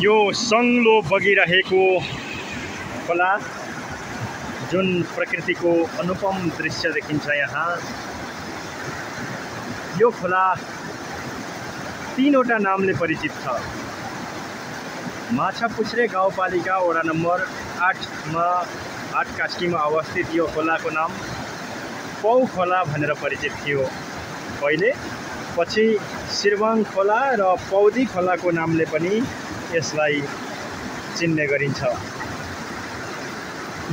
यो सङ्लो बगिरहेको खोला जुन प्रकृतिको अनुपम दृश्य देखिन्छ यहाँ। यो खोला तीनवटा नामले परिचित छ। माछापुच्छ्रे गाउँपालिका वडा नम्बर 8 कास्कीमा अवस्थित यो खोलाको नाम पौ खोला भनेर परिचित थियो पहिले। पछि सिरवाङ खोला र पौदी खोलाको नामले पनि यसलाई चिन्ने गरिन्छ।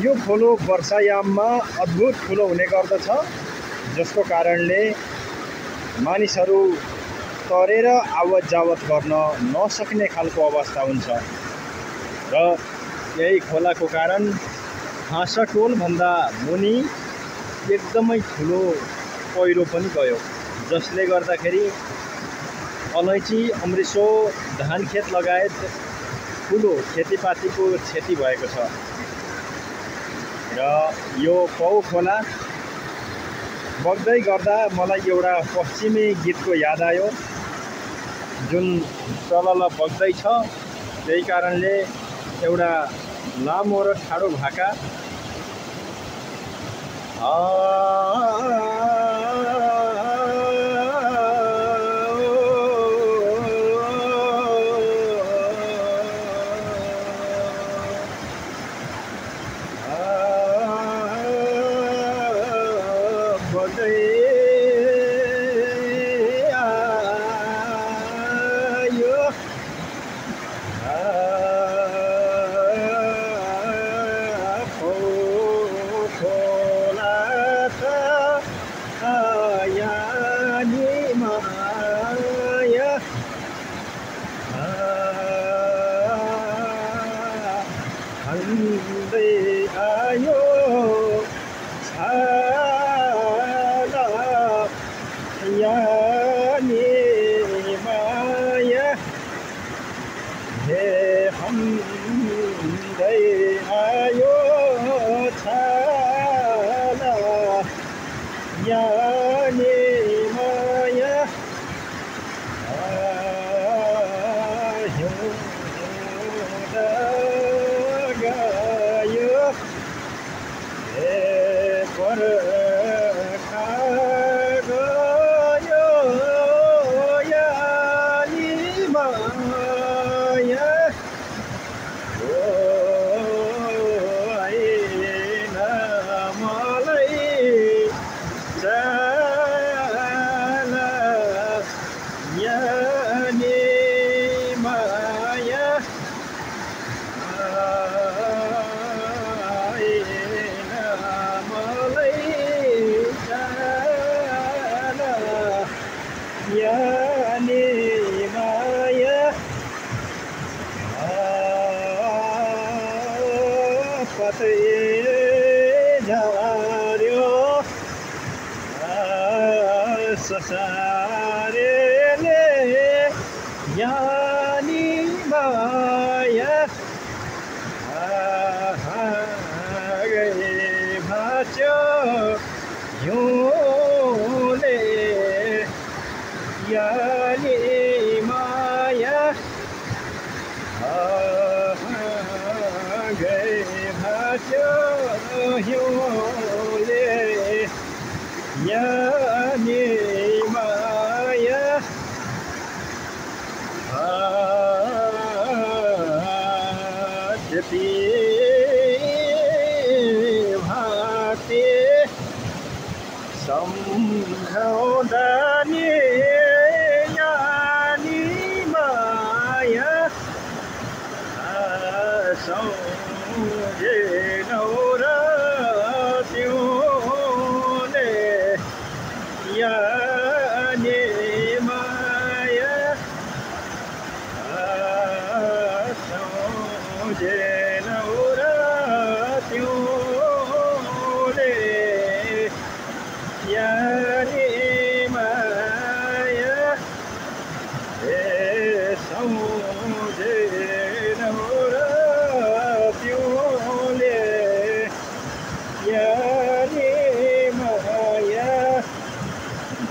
यो खोलो वर्षायाममा अद्भुत ठुलो हुने गर्दछ, जसको कारणले मानिसहरू तरेर आवत जावत गर्न नसक्ने खालको अवस्था हुन्छ र यही खोलाको कारण हाँसटोल भन्दा मुनि एकदमै ठुलो पहिरो पनि गयो, जसले गर्दाखेरि अलैँची, अमृसो, धान खेत लगायत ठुलो खेतीपातीको क्षति भएको छ। र यो पौ खोला बग्दै गर्दा मलाई एउटा पश्चिमी गीतको याद आयो, जुन तलल बग्दैछ। त्यही कारणले एउटा लामो र ठाडो भाका ससारेले यानी माया गए भाच्यो हिउँले यानी माया गए भाच्यो हिउँले यानी माया त्यति भाते सम्झाउँदा नि यानी माया सम्झेनौ र तिमीले यानी माया सम्झेनौ र तिमीले यानी माया सम्झेनौ र तिमीले यानी माया।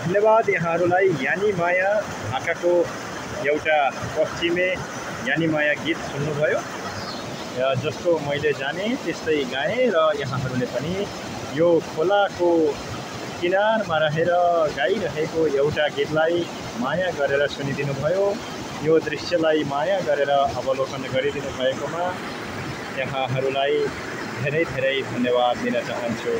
धन्यवाद यहाँहरूलाई। यानी माया भाकाको एउटा पश्चिमे ज्ञानीमाया गीत सुन्नुभयो, जस्तो मैले जाने त्यस्तै गाएँ र यहाँहरूले पनि यो खोलाको किनारमा रहेर गाइरहेको एउटा गीतलाई माया गरेर सुनिदिनु भयो। यो दृश्यलाई माया गरेर अवलोकन गरिदिनु भएकोमा यहाँहरूलाई धेरै धेरै धन्यवाद दिन चाहन्छु।